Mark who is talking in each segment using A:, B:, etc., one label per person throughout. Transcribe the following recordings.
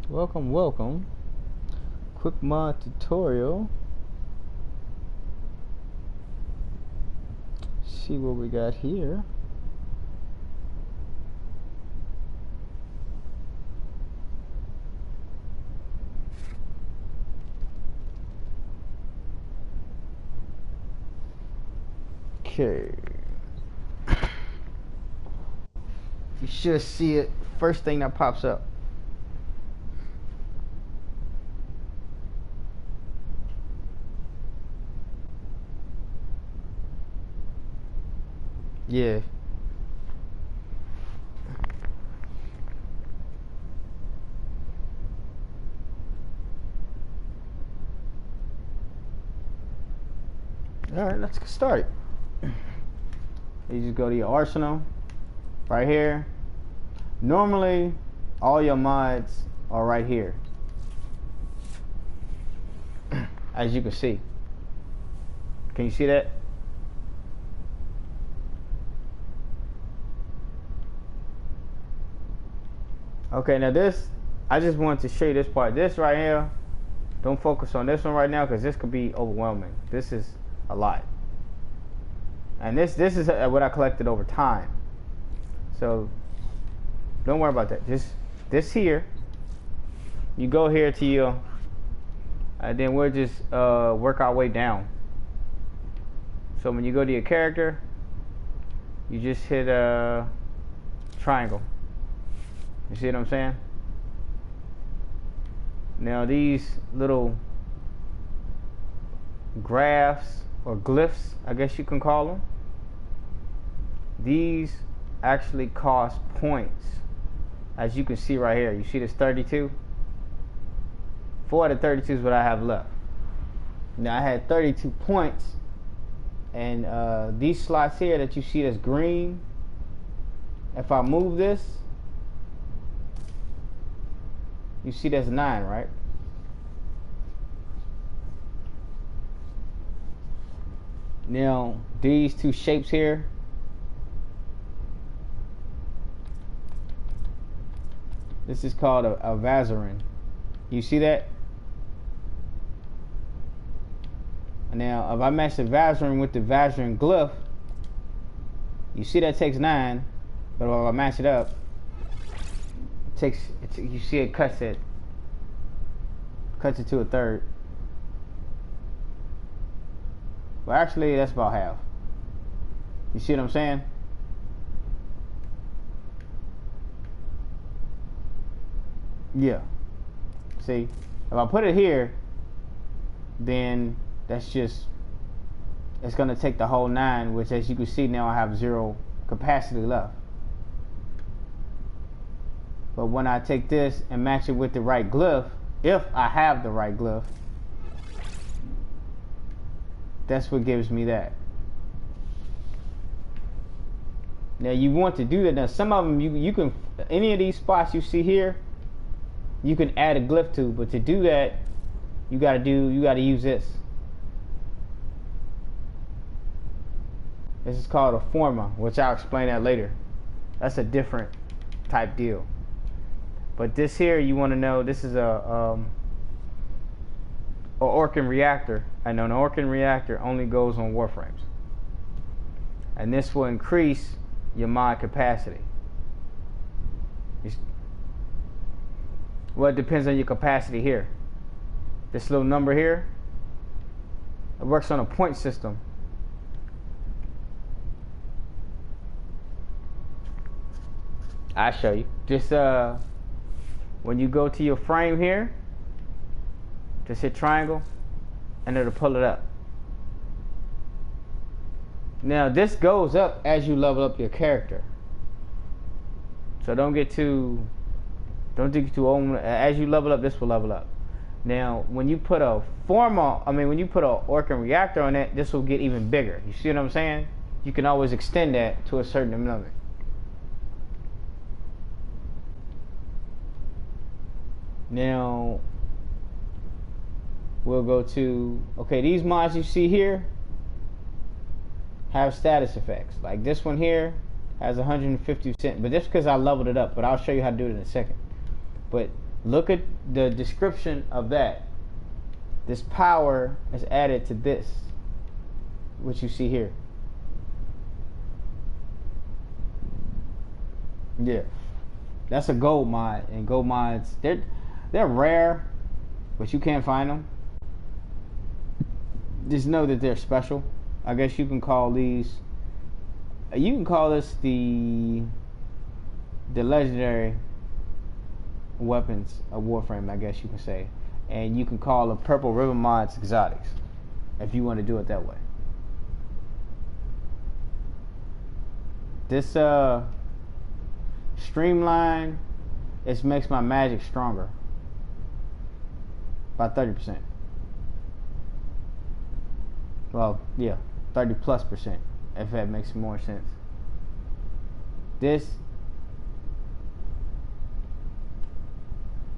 A: Welcome, welcome. Quick mod tutorial. See what we got here. Okay. You should see it first thing that pops up. Yeah. Alright, let's get started. You just go to your arsenal right here. Normally all your mods are right here, as you can see. Can you see that? Okay, now this, I just wanted to show you this part. This right here, don't focus on this one right now because this could be overwhelming. This is a lot. And this is what I collected over time. So don't worry about that. Just this here, you go here to your, and then we'll just work our way down. So when you go to your character, you just hit a triangle. You see what I'm saying? Now these little graphs or glyphs, I guess you can call them, these actually cost points. As you can see right here, you see this 32? 4 out of 32 is what I have left. Now I had 32 points, and these slots here that you see that's green, if I move this, you see that's 9, right? Now these two shapes here, this is called a vazarin. You see that? Now if I match the vazarin with the vazarin glyph, you see that takes 9, but if I match it up, you see it cuts it to a third. Well, actually that's about half. You see what I'm saying? Yeah. See, if I put it here, then that's just, it's gonna take the whole 9, which as you can see now I have 0 capacity left. But when I take this and match it with the right glyph, if I have the right glyph, that's what gives me that. Now you want to do that. Now some of them you can, any of these spots you see here, you can add a glyph to, but to do that, you gotta use this. This is called a forma, which I'll explain that later. That's a different type deal. But this here, you want to know, this is a Orkin reactor, and an Orkin reactor only goes on warframes, and this will increase your mod capacity. Well, it depends on your capacity here. This little number here, it works on a point system. I'll show you. Just when you go to your frame here, just hit triangle and it'll pull it up. Now this goes up as you level up your character, so don't get too old. As you level up, this will level up. Now when you put a when you put a Orkin reactor on it, this will get even bigger. You see what I'm saying? You can always extend that to a certain limit. Now we'll go to, okay, these mods you see here have status effects. Like this one here has 150%, but just because I leveled it up, but I'll show you how to do it in a second. But Look at the description of that. This power is added to this, which you see here. Yeah, that's a gold mod, and gold mods they're rare, but you can't find them. Just know that they're special. I guess you can call these. You can call this the legendary weapons of Warframe, I guess you can say, and you can call the purple ribbon mods exotics, if you want to do it that way. This streamline, it makes my magic stronger by 30%. Well, yeah, 30+%, if that makes more sense. This,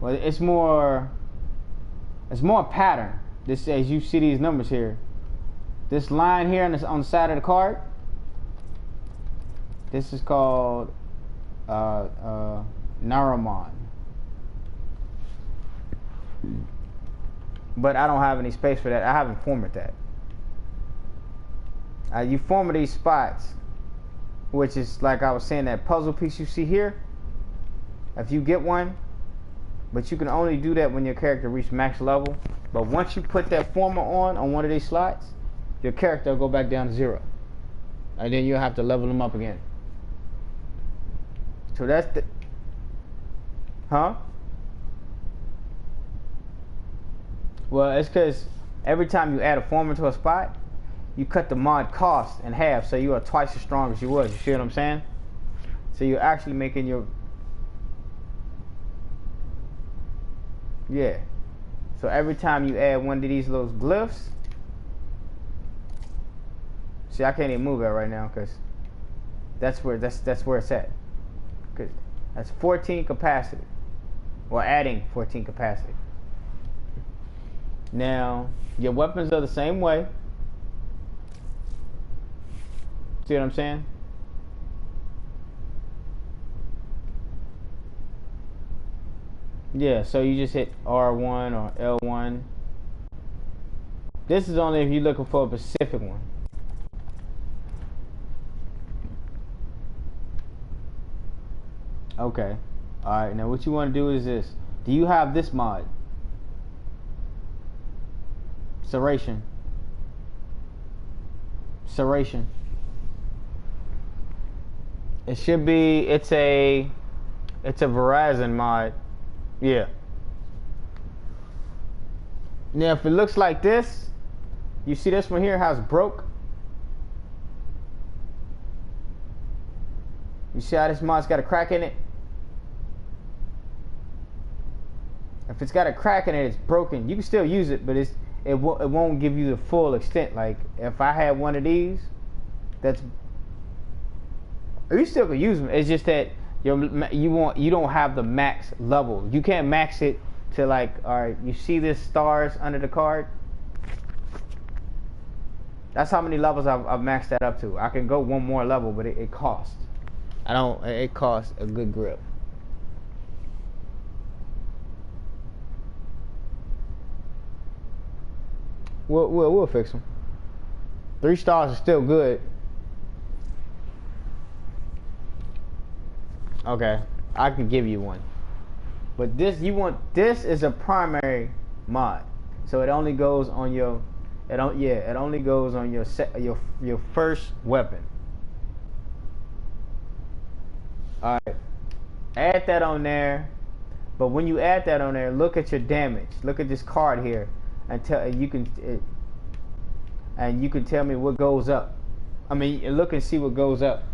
A: well, it's more pattern. This, as you see these numbers here, this line here on the side of the card, this is called Naramon. But I don't have any space for that. I haven't formatted that. You format these spots, which is like I was saying, that puzzle piece you see here. If you get one, but you can only do that when your character reaches max level. But once you put that former on one of these slots, your character will go back down to 0, and then you'll have to level them up again. So that's the, huh? Well, it's because every time you add a former to a spot, you cut the mod cost in half, so you are twice as strong as you was. You see what I'm saying? So you're actually making your, yeah. So every time you add one of these little glyphs, see, I can't even move that right now because that's where it's at. Cause that's 14 capacity, or adding 14 capacity. Now your weapons are the same way. See what I'm saying? Yeah, so you just hit R1 or L1. This is only if you're looking for a specific one. Okay. Alright, now what you want to do is this. Do you have this mod? Serration. Serration. It should be, it's a Verizon mod. Yeah. Now if it looks like this, you see this one here, how it's broke? You see how this mod's got a crack in it? If it's got a crack in it, it's broken. You can still use it, but it won't give you the full extent. Like if I had one of these, you still can use them. It's just that you don't have the max level. You can't max it to, like, all right, you see this stars under the card? That's how many levels I've maxed that up to. I can go one more level, but it costs. It costs a good grip. We'll fix them. 3 stars is still good. Okay, I can give you one. But this is a primary mod. So it only goes on your it only goes on your first weapon. All right. Add that on there. But when you add that on there, look at your damage. Look at this card here. And you can tell me what goes up. I mean, look and see what goes up.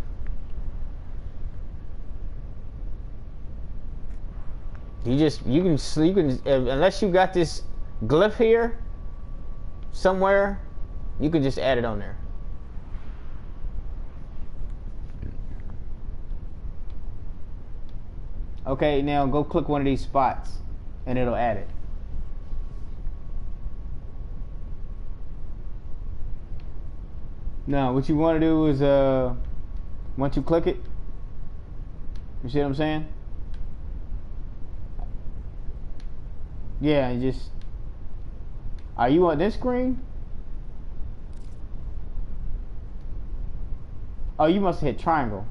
A: You can unless you got this glyph here somewhere, you can just add it on there. Okay, now go click one of these spots and it'll add it. Now what you want to do is once you click it, you see what I'm saying? Yeah, and just. Are you on this screen? Oh, you must hit triangle.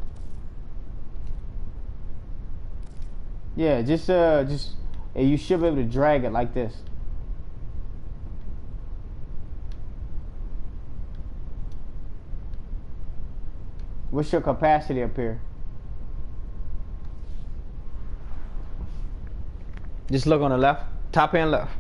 A: Yeah, just and you should be able to drag it like this. What's your capacity up here? Just look on the left, top and left.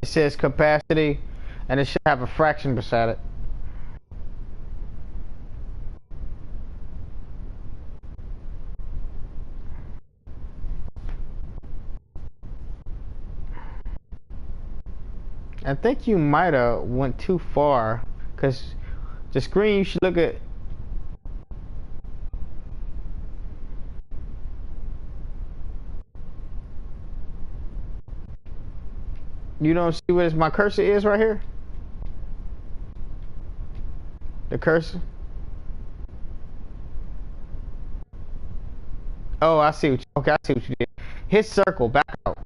A: It says capacity, and it should have a fraction beside it. I think you might have went too far, because the screen you should look at. You don't see what my cursor is right here? The cursor? Oh, I see what you, okay, I see what you did. Hit circle, back out.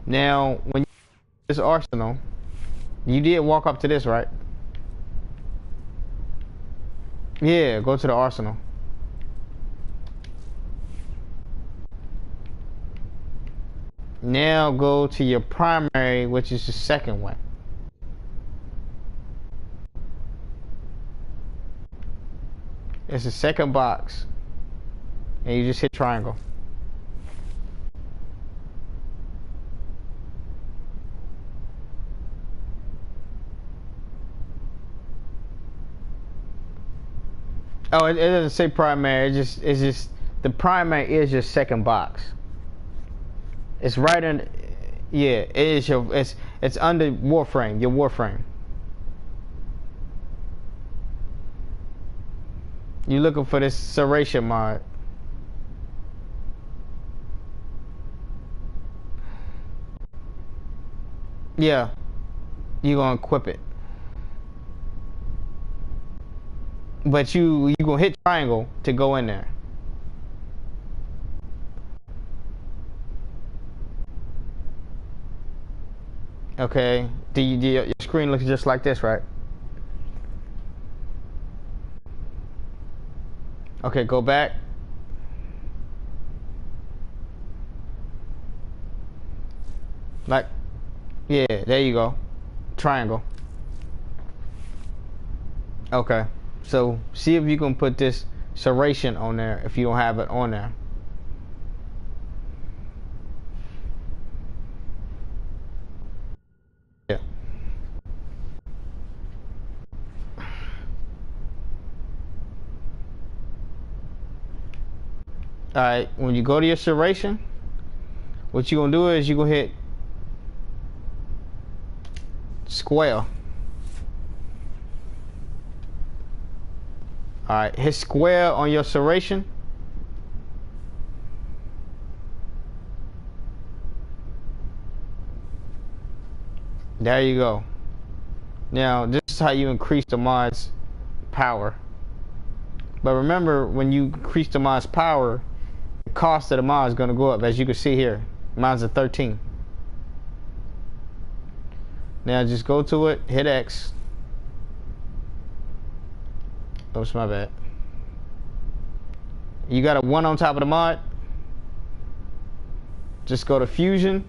A: Now, when you this arsenal, you did walk up to this, right? Yeah, go to the arsenal. Now go to your primary, which is the second one. It's the second box. And you just hit triangle. Oh, it doesn't say primary. It's just the primary is your second box. It's right in. Yeah, it is your. It's under Warframe. Your Warframe. You looking for this serration mod? Yeah, you gonna equip it. But you gonna hit triangle to go in there. Okay. Your screen looks just like this, right? Okay, go back. Like, yeah, there you go. Triangle. Okay. So see if you can put this serration on there if you don't have it on there. Yeah. Alright, when you go to your serration, what you're gonna do is you're gonna hit square. Alright, hit square on your serration. There you go. Now, this is how you increase the mod's power. But remember, when you increase the mod's power, the cost of the mod is going to go up, as you can see here. Mine's a 13. Now, just go to it, hit X. Oops, my bad. You got a 1 on top of the mod. Just go to Fusion.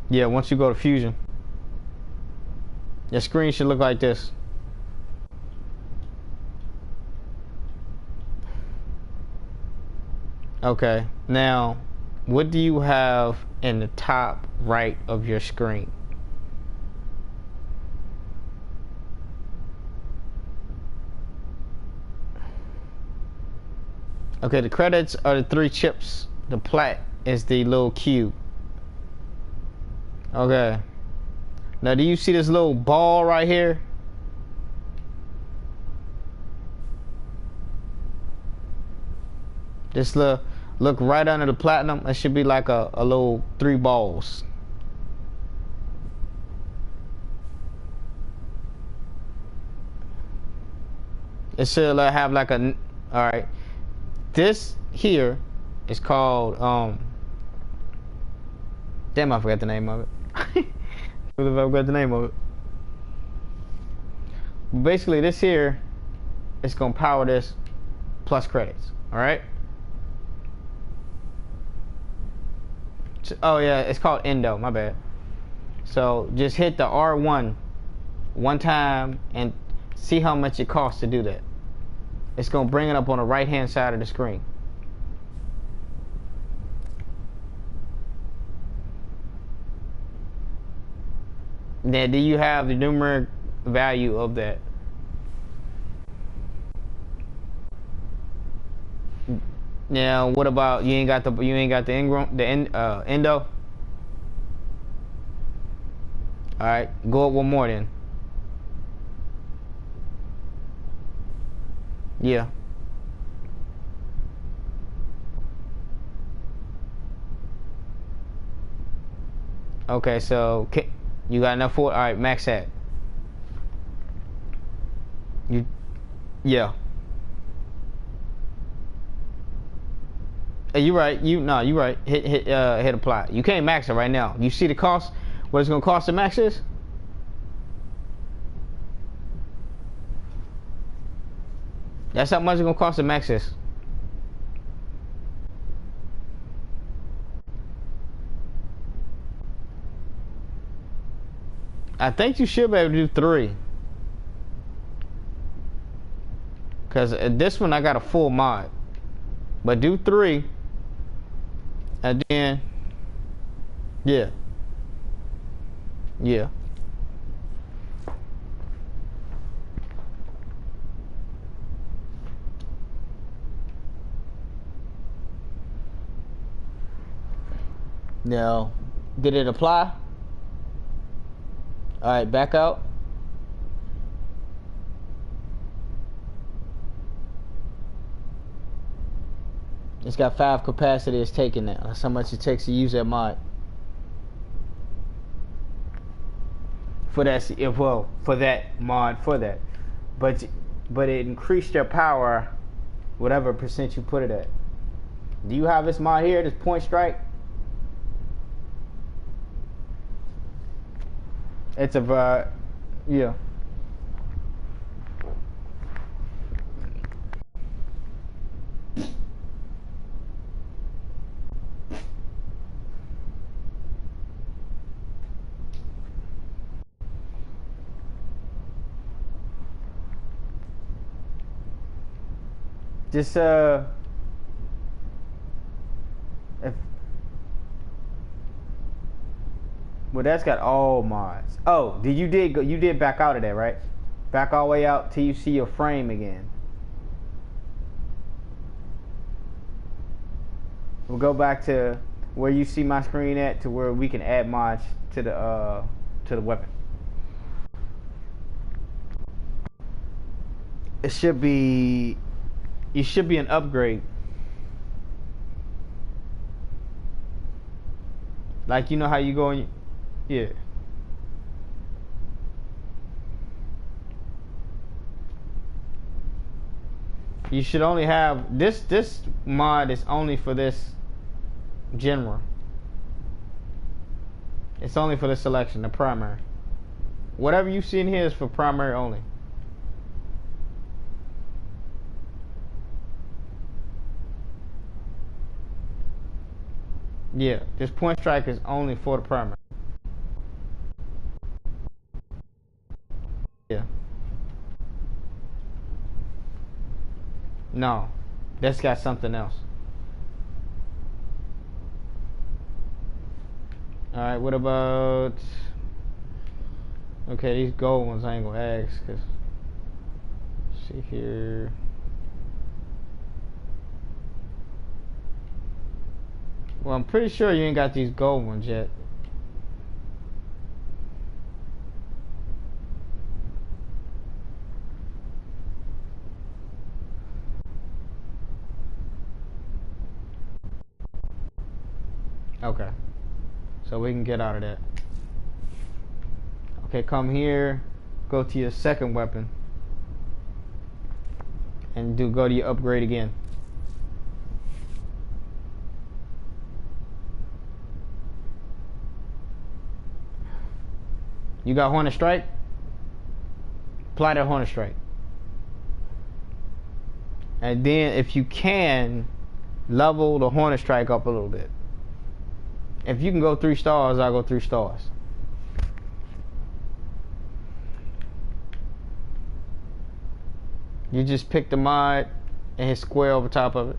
A: Yeah, once you go to Fusion, your screen should look like this. Okay, now what do you have in the top right of your screen? Okay, the credits are the 3 chips. The plat is the little cube. Okay. Now, do you see this little ball right here? This look right under the platinum. It should be like a little 3 balls. It should have like a. All right. This here is called Damn, I forgot the name of it. I forgot the name of it. Basically, this here is gonna power this plus credits. All right. Oh yeah, it's called Endo. My bad. So just hit the R1 one time and see how much it costs to do that. It's gonna bring it up on the right hand side of the screen. Now, do you have the numeric value of that? Now, what about you ain't got the endo? All right, go up one more then. Yeah. Okay, so you got enough for it? All right, max that. Yeah. You right. You right. Hit apply. You can't max it right now. You see the cost? What it's gonna cost to max this? That's how much it's gonna cost to max this. I think you should be able to do 3. Cause this one I got a full mod. But do 3. And then yeah. Yeah. Now, did it apply? All right, back out. It's got 5 capacity. It's taking that. That's how much it takes to use that mod. For that, for that mod, but it increased your power, whatever percent you put it at. Do you have this mod here? This point strike. It's a yeah. Just if well, that's got all mods. Oh, you did back out of that, right? Back all the way out till you see your frame again. We'll go back to where you see my screen at, to where we can add mods to the weapon. It should be an upgrade. Like, you know how you go in, yeah. You should only have this mod is only for this genre. It's only for the selection, the primary. Whatever you see in here is for primary only. Yeah, this point strike is only for the primary. Yeah. No, that's got something else. Alright, what about... Okay, these gold ones I ain't gonna ask, cause... See here... Well, I'm pretty sure you ain't got these gold ones yet. Okay. So we can get out of that. Okay, come here. Go to your second weapon. And go to your upgrade again. You got Hornet Strike? Apply that Hornet Strike. And then if you can, level the Hornet Strike up a little bit. If you can go 3 stars, I'll go 3 stars. You just pick the mod and hit square over top of it.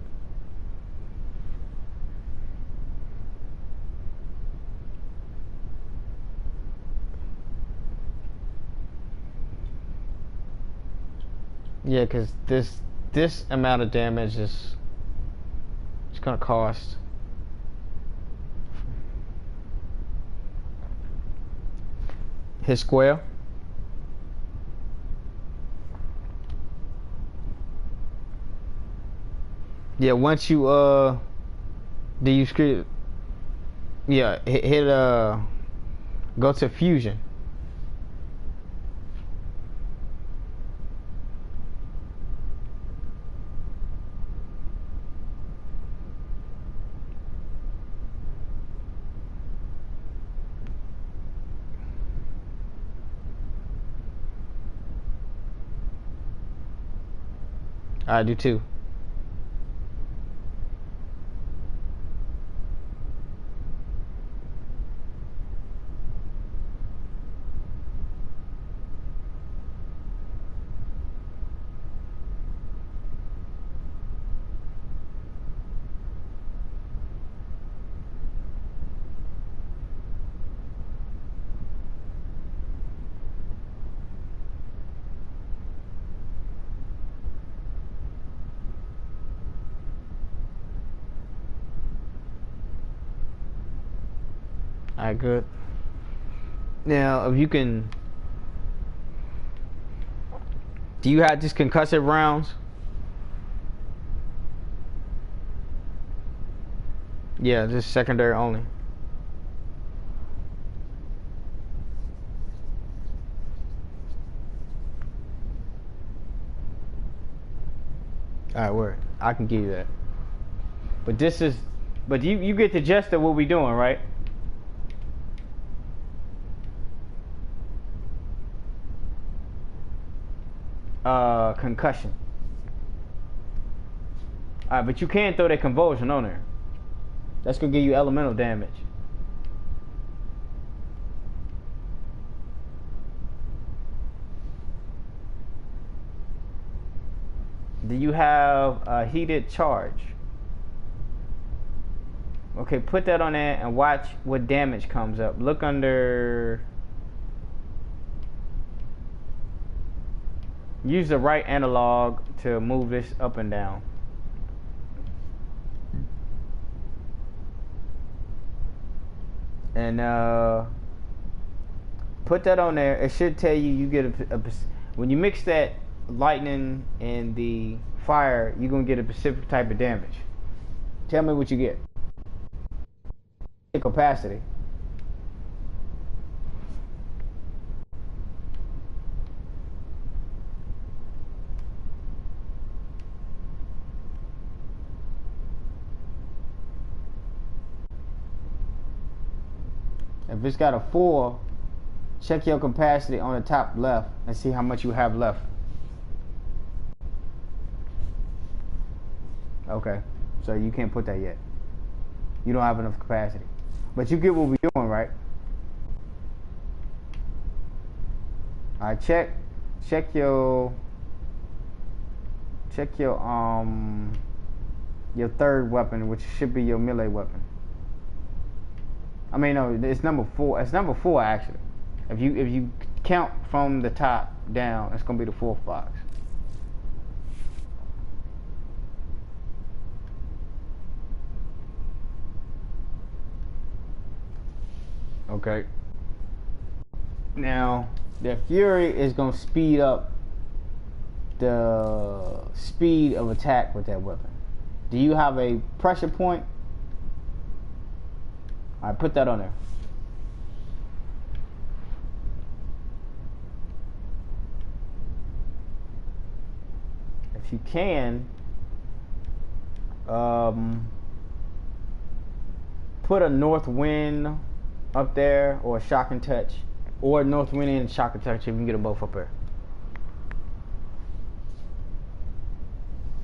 A: Yeah, because this amount of damage is it's gonna cost. Hit square. Yeah, once you do you script? Yeah, hit go to fusion. I do too. Alright, good. Now, if you can, do you have just concussive rounds? Yeah, just secondary only. Alright, word. I can give you that. But this is, but you get the gist of what we doing, right? Concussion. Alright, but you can throw that convulsion on there. That's gonna give you elemental damage. Do you have a heated charge? Okay, put that on there and watch what damage comes up. Look under. Use the right analog to move this up and down. And put that on there. It should tell you you get when you mix that lightning and the fire, you're gonna get a specific type of damage. Tell me what you get. Capacity. If it's got a 4, check your capacity on the top left and see how much you have left. Okay, so you can't put that yet. You don't have enough capacity. But you get what we're doing, right? Alright, check your third weapon, which should be your melee weapon. I mean, no, it's number 4. It's number 4 actually. If you count from the top down, it's gonna be the 4th box. Okay. Now, the Fury is gonna speed up the speed of attack with that weapon. Do you have a pressure point? Alright, put that on there. If you can, put a north wind up there, or a shock and touch, or north wind and shock and touch if you can get them both up there.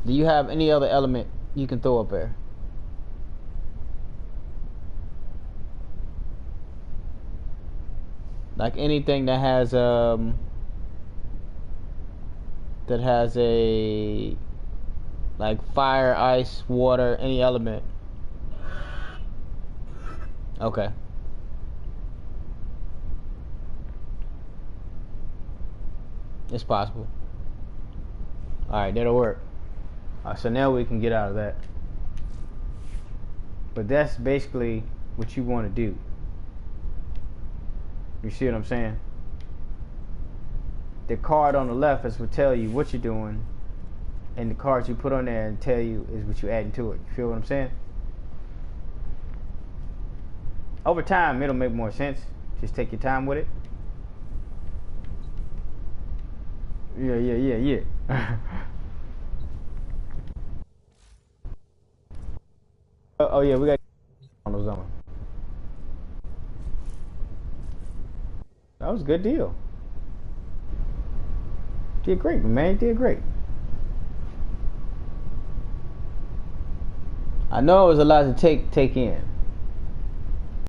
A: Do you have any other element you can throw up there? Like anything that has a like fire, ice, water, any element. Okay. It's possible. Alright, that'll work. So now we can get out of that. But that's basically what you want to do. You see what I'm saying? The card on the left is will tell you what you're doing, and the cards you put on there and tell you is what you're adding to it. You feel what I'm saying? Over time, it'll make more sense. Just take your time with it. Yeah. Oh yeah, we got on those on. That was a good deal. Did great, man. Did great. I know it was a lot to take in.